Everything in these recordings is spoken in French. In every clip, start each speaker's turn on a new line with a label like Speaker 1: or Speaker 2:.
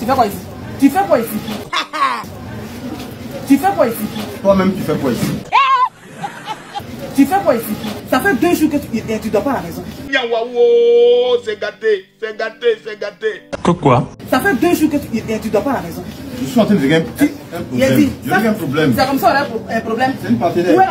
Speaker 1: Tu fais quoi ici? Tu fais quoi ici? Tu fais quoi ici?
Speaker 2: Toi-même, tu fais quoi ici?
Speaker 1: Tu fais quoi ici? Ça fait 2 jours que tu dors pas à la maison.
Speaker 3: C'est gâté, c'est gâté, c'est gâté.
Speaker 4: Quoi?
Speaker 1: Ça fait 2 jours que tu dors pas à la maison.
Speaker 2: Je suis en train de régler un problème. Je règle un problème.
Speaker 1: C'est comme ça, on a un problème.
Speaker 2: C'est une partenaire.
Speaker 1: Ouais,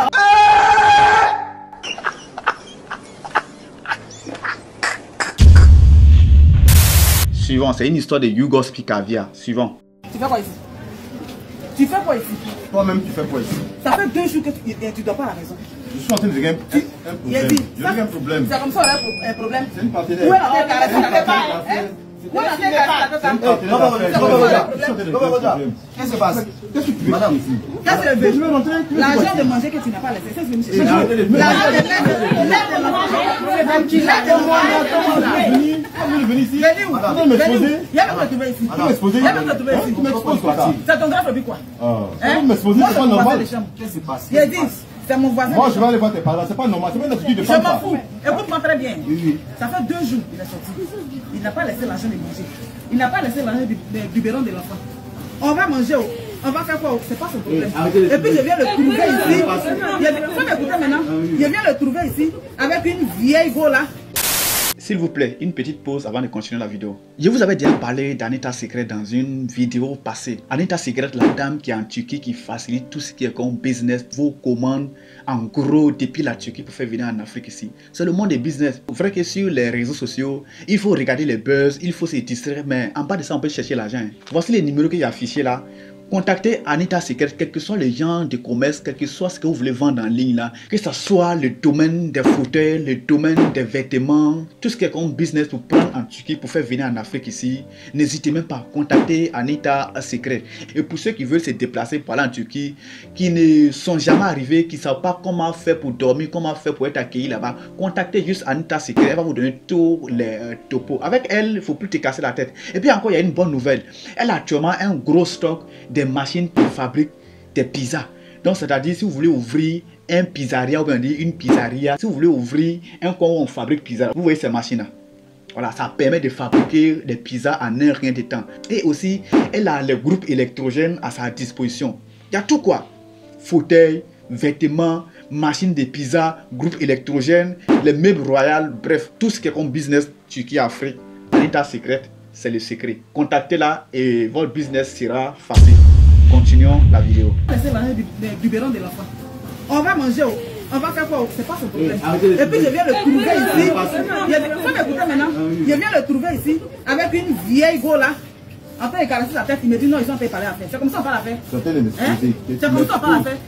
Speaker 5: Suivant, c'est une histoire de Yugos Picavia. Suivant.
Speaker 1: tu fais quoi ici? Tu fais quoi ici?
Speaker 2: Toi-même, tu fais quoi ici?
Speaker 1: Ça fait 2 jours que tu dors pas à la maison.
Speaker 2: Je suis en train de régler un problème. Je règle un problème.
Speaker 1: C'est comme ça, on a un problème.
Speaker 2: C'est une partenaire.
Speaker 1: Ouais,
Speaker 2: Qu'est-ce qui se passe? Qu'est-ce que tu veux, madame?
Speaker 1: je veux rentrer. L'argent de manger que tu n'as pas laissé, c'est ce que l'argent de manger tu l'as demandé.
Speaker 2: Vous venez ici?
Speaker 1: Venez où?
Speaker 2: Vous m'exposez?
Speaker 1: Viens me retrouver ici.
Speaker 2: Vous m'exposez?
Speaker 1: Viens me retrouver ici.
Speaker 2: Vous m'exposez quoi?
Speaker 1: C'est ton grave quoi?
Speaker 2: Vous m'exposez, c'est pas normal.
Speaker 1: Qu'est-ce qui se passe? J'ai dit, c'est mon voisin.
Speaker 2: Moi, je vais aller voir tes parents. C'est pas normal. C'est pas une attitude de
Speaker 1: Je
Speaker 2: femme.
Speaker 1: m'en fous. Écoute-moi très bien.
Speaker 2: Oui.
Speaker 1: Ça fait 2 jours qu'il est sorti. Il n'a pas laissé l'argent de manger. Il n'a pas laissé l'argent du biberon de l'enfant. On va manger. On va faire quoi? C'est pas son problème. Et puis je viens le trouver ici. Faut m'écouter maintenant. Je viens le trouver ici avec une vieille go là.
Speaker 5: S'il vous plaît, une petite pause avant de continuer la vidéo. Je vous avais déjà parlé d'Anita Secret dans une vidéo passée. Anita Secret, la dame qui est en Turquie, qui facilite tout ce qui est comme business, vos commandes, en gros, depuis la Turquie pour faire venir en Afrique ici. C'est le monde des business. C'est vrai que sur les réseaux sociaux, il faut regarder les buzz, il faut se distraire, mais en bas de ça, on peut chercher l'argent. Voici les numéros qu'il y a affichés là. Contactez Anita Secret, quels que soient les gens de commerce, quel que soit ce que vous voulez vendre en ligne là, que ce soit le domaine des fauteuils, le domaine des vêtements, tout ce qui est comme business pour prendre en Turquie, pour faire venir en Afrique ici, n'hésitez même pas à contacter Anita Secret. Et pour ceux qui veulent se déplacer pour aller en Turquie, qui ne sont jamais arrivés, qui ne savent pas comment faire pour dormir, comment faire pour être accueillis là-bas, contactez juste Anita Secret, elle va vous donner tous les topos. Avec elle, il ne faut plus te casser la tête. Et puis encore, il y a une bonne nouvelle. Elle a actuellement un gros stock des machines qui fabriquent des pizzas. Donc, c'est-à-dire, si vous voulez ouvrir un pizzeria ou bien une pizzeria, si vous voulez ouvrir un coin où on fabrique pizza, vous voyez ces machines-là. Voilà, ça permet de fabriquer des pizzas en un rien de temps. Et aussi, elle a les groupes électrogènes à sa disposition. Il y a tout quoi. Fauteuils, vêtements, machines de pizza, groupes électrogènes, les meubles royaux, bref, tout ce qui est comme business Turquie, Afrique. Anita Secret, c'est le secret. Contactez-la et votre business sera facile. Continuons la vidéo.
Speaker 1: Laissez l'argent du biberon de l'enfant. On va manger. On va faire quoi? C'est pas son problème. Et puis je viens le trouver ici. Faut m'écouter maintenant. Je viens le trouver ici avec une vieille go là. En train de caresser sa tête, il me dit non, ils sont en train de parler à faire. C'est comme ça on parle à faire. C'est comme ça on parle à faire.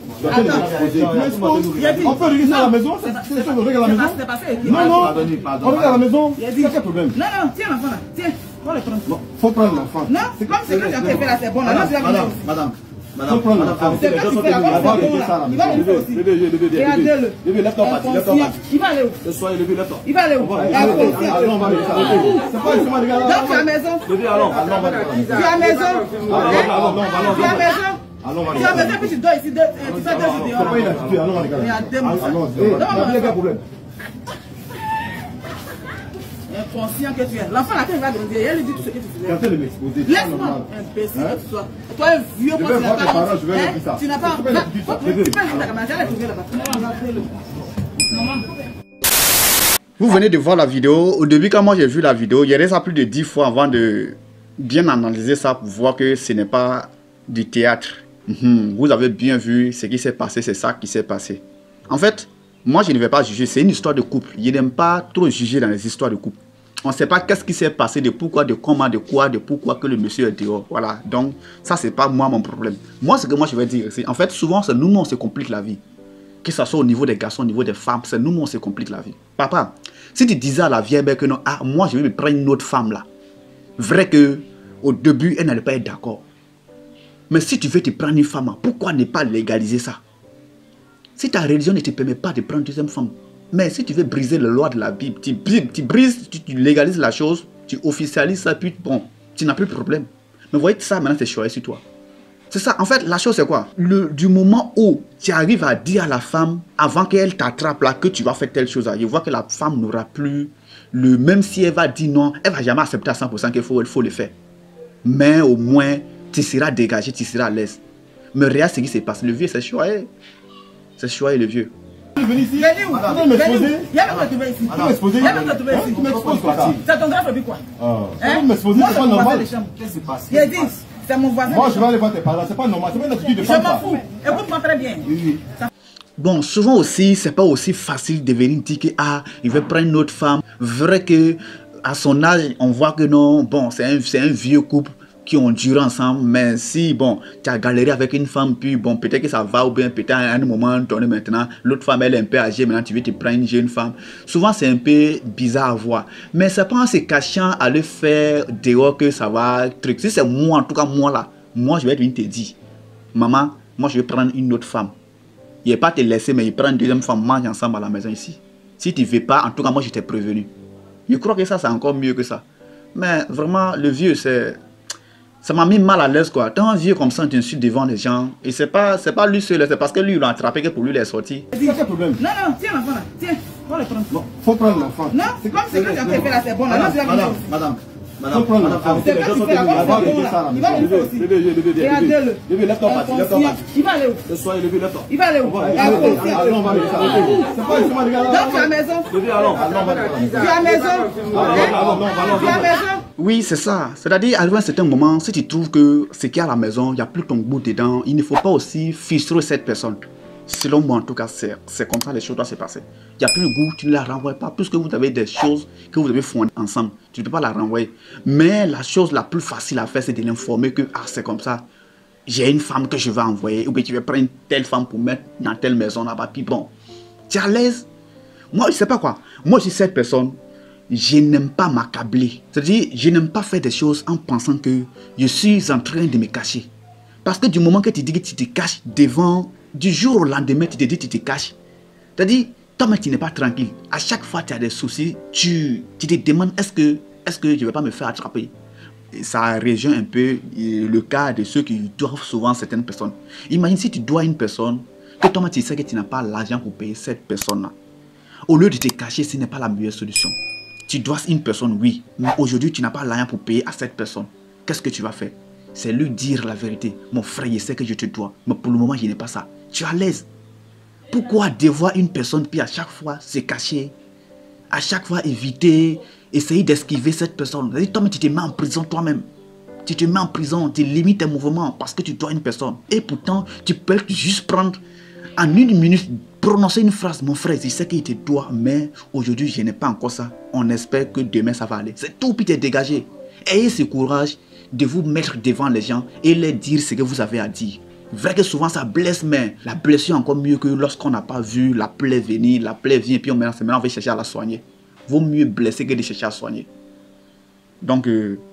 Speaker 2: On peut régler ça à la maison? C'est ça qu'on règle à la maison? Non, on règle à la maison. C'est quel problème?
Speaker 1: Non, tiens l'enfant là. Tiens, faut le prendre.
Speaker 2: Non, faut prendre l'enfant.
Speaker 1: Non, c'est comme c'est que j'ai fait là, c'est bon.
Speaker 2: Madame. Faut prendre l'enfant.
Speaker 1: C'est quand tu fais la bonne, il va le faire aussi. Regardez-le.
Speaker 2: Levez, lève-toi, lève-toi.
Speaker 1: Il va aller où?
Speaker 2: Soyez levé, lève-toi.
Speaker 1: Il va aller où?
Speaker 2: Allons, on va régler ça. C'est pas justement les gars là.
Speaker 1: Donc tu es à la maison.
Speaker 2: Levez, allons, on va régler ça.
Speaker 1: Tu es à la maison. Tu es à la maison.
Speaker 2: Allons, on va
Speaker 1: Tu es à la maison puis tu dors ici. Tu fais 2 jours dehors.
Speaker 2: pas une attitude, allons, on va régler ça.
Speaker 1: Il y a 2 mois.
Speaker 2: Allons, il y a quel problème?
Speaker 1: Inconscient que tu es. L'enfant là, quand il va grandir, il lui dit tout ce que tu faisais.
Speaker 2: T'es en train de m'exposer.
Speaker 1: Laisse-moi, imbécile que tu sois. Toi, un vieux,
Speaker 2: Je vais voir tes parents, je vais leur dire ça.
Speaker 1: Tu n'as pas.
Speaker 2: Tu peux leur dire ça.
Speaker 1: Tu peux dire ta camarade, j'allais trouver là-bas.
Speaker 5: Vous venez de voir la vidéo. Au début, quand moi j'ai vu la vidéo, il y avait ça plus de 10 fois avant de bien analyser ça pour voir que ce n'est pas du théâtre. Vous avez bien vu ce qui s'est passé, c'est ça qui s'est passé. En fait, moi je ne vais pas juger, c'est une histoire de couple. Je n'aime pas trop juger dans les histoires de couple. On ne sait pas qu'est-ce qui s'est passé, de pourquoi, de comment, de quoi, de pourquoi que le monsieur est dehors. Voilà, donc ça c'est pas moi mon problème. Moi ce que moi je vais dire, c'est en fait souvent c'est nous on se complique la vie. Que ce soit au niveau des garçons, au niveau des femmes, c'est nous on se complique la vie. Papa, si tu disais à la vieille belle que non, ah moi je vais me prendre une autre femme là. Vrai que au début elle n'allait pas être d'accord. Mais si tu veux te prendre une femme, pourquoi ne pas légaliser ça? Si ta religion ne te permet pas de prendre une deuxième femme, mais si tu veux briser les lois de la Bible, tu brises, tu légalises la chose, tu officialises ça, puis bon, tu n'as plus de problème. Mais vous voyez, ça maintenant c'est choisi sur toi. C'est ça, en fait, la chose c'est quoi? Du moment où tu arrives à dire à la femme, avant qu'elle t'attrape là, que tu vas faire telle chose, je vois que la femme n'aura plus même si elle va dire non, elle va jamais accepter à 100% qu'il faut le faire. mais au moins, tu seras dégagé, tu seras à l'aise. Mais regarde ce qui se passe. Le vieux s'est choyé. C'est choyé, le vieux.
Speaker 2: Venez ici.
Speaker 1: Venez m'exposer. Viens me retrouver ici. Viens me retrouver ici. C'est ton grand frère, quoi?
Speaker 2: M'exposer, c'est pas normal.
Speaker 1: Qu'est-ce qui se passe? J'ai dit, c'est mon voisin.
Speaker 2: Moi, je vais aller voir tes parents. C'est pas normal. C'est pas une attitude de femme.
Speaker 1: Je m'en fous. Écoute-moi très bien.
Speaker 5: Bon, souvent aussi, c'est pas aussi facile de venir dire que il veut prendre une autre femme. Vrai que à son âge, on voit que non, bon, c'est un vieux couple qui ont duré ensemble, mais si, bon, tu as galéré avec une femme, puis bon, peut-être que ça va, ou bien peut-être à un moment donné maintenant, l'autre femme, elle est un peu âgée, maintenant tu veux te prendre une jeune femme. Souvent, c'est un peu bizarre à voir. Mais c'est pas en se cachant à le faire dehors que ça va, truc. Si c'est moi, en tout cas, moi là, moi, je vais venir te dire, maman, moi, je vais prendre une autre femme. Il n'est pas te laisser, mais il prend une deuxième femme, mange ensemble à la maison ici. Si tu ne veux pas, en tout cas, moi, je t'ai prévenu. Je crois que ça, c'est encore mieux que ça. Mais vraiment, le vieux, ça m'a mis mal à l'aise, quoi. Tant un vieux comme ça, tu insultes devant les gens. Et c'est pas lui seul, c'est parce que lui, il l'a attrapé que pour lui, il est sorti.
Speaker 2: C'est quel problème?
Speaker 1: Non, tiens l'enfant là. Tiens, on va le prendre.
Speaker 2: Non, faut prendre l'enfant.
Speaker 1: Non, c'est comme ce que tu as fait là, c'est bon. Là, tu vas venir aussi.
Speaker 2: Madame, c'est
Speaker 1: pas tu fais là, il va le faire aussi. Regardez-le.
Speaker 2: Levez, lève ton parti, lève ton parti.
Speaker 1: Il va aller où?
Speaker 2: Soyez levé, lève ton.
Speaker 1: Il va aller où?
Speaker 2: Allons, on va aller ça. C'est pas ici, on va regarder.
Speaker 1: Donc tu es à la maison?
Speaker 2: Levez, allons, on va aller.
Speaker 1: Tu es à la maison? Tu es à la maison?
Speaker 5: Oui, c'est ça. C'est-à-dire, arrivé à un certain moment, si tu trouves que ce qu'il y a à la maison, il n'y a plus ton goût dedans, il ne faut pas aussi frustrer cette personne. Selon moi, en tout cas, c'est comme ça les choses doivent se passer. Il n'y a plus le goût, tu ne la renvoies pas. Puisque vous avez des choses que vous avez fondées ensemble, tu ne peux pas la renvoyer. Mais la chose la plus facile à faire, c'est de l'informer que c'est comme ça. J'ai une femme que je vais envoyer, ou bien tu vas prendre telle femme pour mettre dans telle maison là-bas. Puis bon, tu es à l'aise. Moi, je ne sais pas quoi. Moi, je suis cette personne. Je n'aime pas m'accabler. C'est-à-dire, je n'aime pas faire des choses en pensant que je suis en train de me cacher. Parce que du moment que tu dis que tu te caches devant, du jour au lendemain, tu te dis que tu te caches. C'est-à-dire, toi-même, tu n'es pas tranquille. À chaque fois que tu as des soucis, tu te demandes, est-ce que je ne vais pas me faire attraper? Et ça rejoint un peu le cas de ceux qui doivent souvent certaines personnes. Imagine si tu dois une personne, que toi-même, tu sais que tu n'as pas l'argent pour payer cette personne-là. Au lieu de te cacher, ce n'est pas la meilleure solution. Tu dois une personne, oui, mais aujourd'hui, tu n'as pas l'argent pour payer à cette personne. Qu'est-ce que tu vas faire? C'est lui dire la vérité. Mon frère, je sais que je te dois, mais pour le moment, je n'ai pas ça. Tu es à l'aise. Pourquoi devoir une personne puis à chaque fois se cacher? À chaque fois éviter, essayer d'esquiver cette personne. Toi-même, tu te mets en prison toi-même. Tu te mets en prison, tu limites tes mouvements parce que tu dois une personne. Et pourtant, tu peux juste prendre en une minute, prononcer une phrase. Mon frère, je sais qu'il te doit, mais aujourd'hui, je n'ai pas encore ça. On espère que demain, ça va aller. C'est tout, puis t'es dégagé. Ayez ce courage de vous mettre devant les gens et leur dire ce que vous avez à dire. Vrai que souvent, ça blesse, mais la blessure est encore mieux que lorsqu'on n'a pas vu la plaie venir. La plaie vient, puis maintenant, on va chercher à la soigner. Vaut mieux blesser que de chercher à soigner. Donc,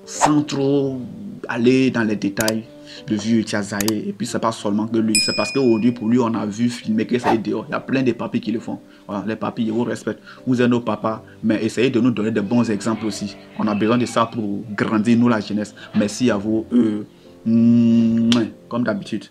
Speaker 5: sans trop aller dans les détails, le vieux Tiazaï, et puis c'est pas seulement que lui, c'est parce qu'aujourd'hui, pour lui, on a vu filmer que ça est dehors. Il y a plein de papis qui le font. Voilà, les papis, je vous respecte. Vous êtes nos papas, mais essayez de nous donner de bons exemples aussi. On a besoin de ça pour grandir, nous, la jeunesse. Merci à vous, comme d'habitude.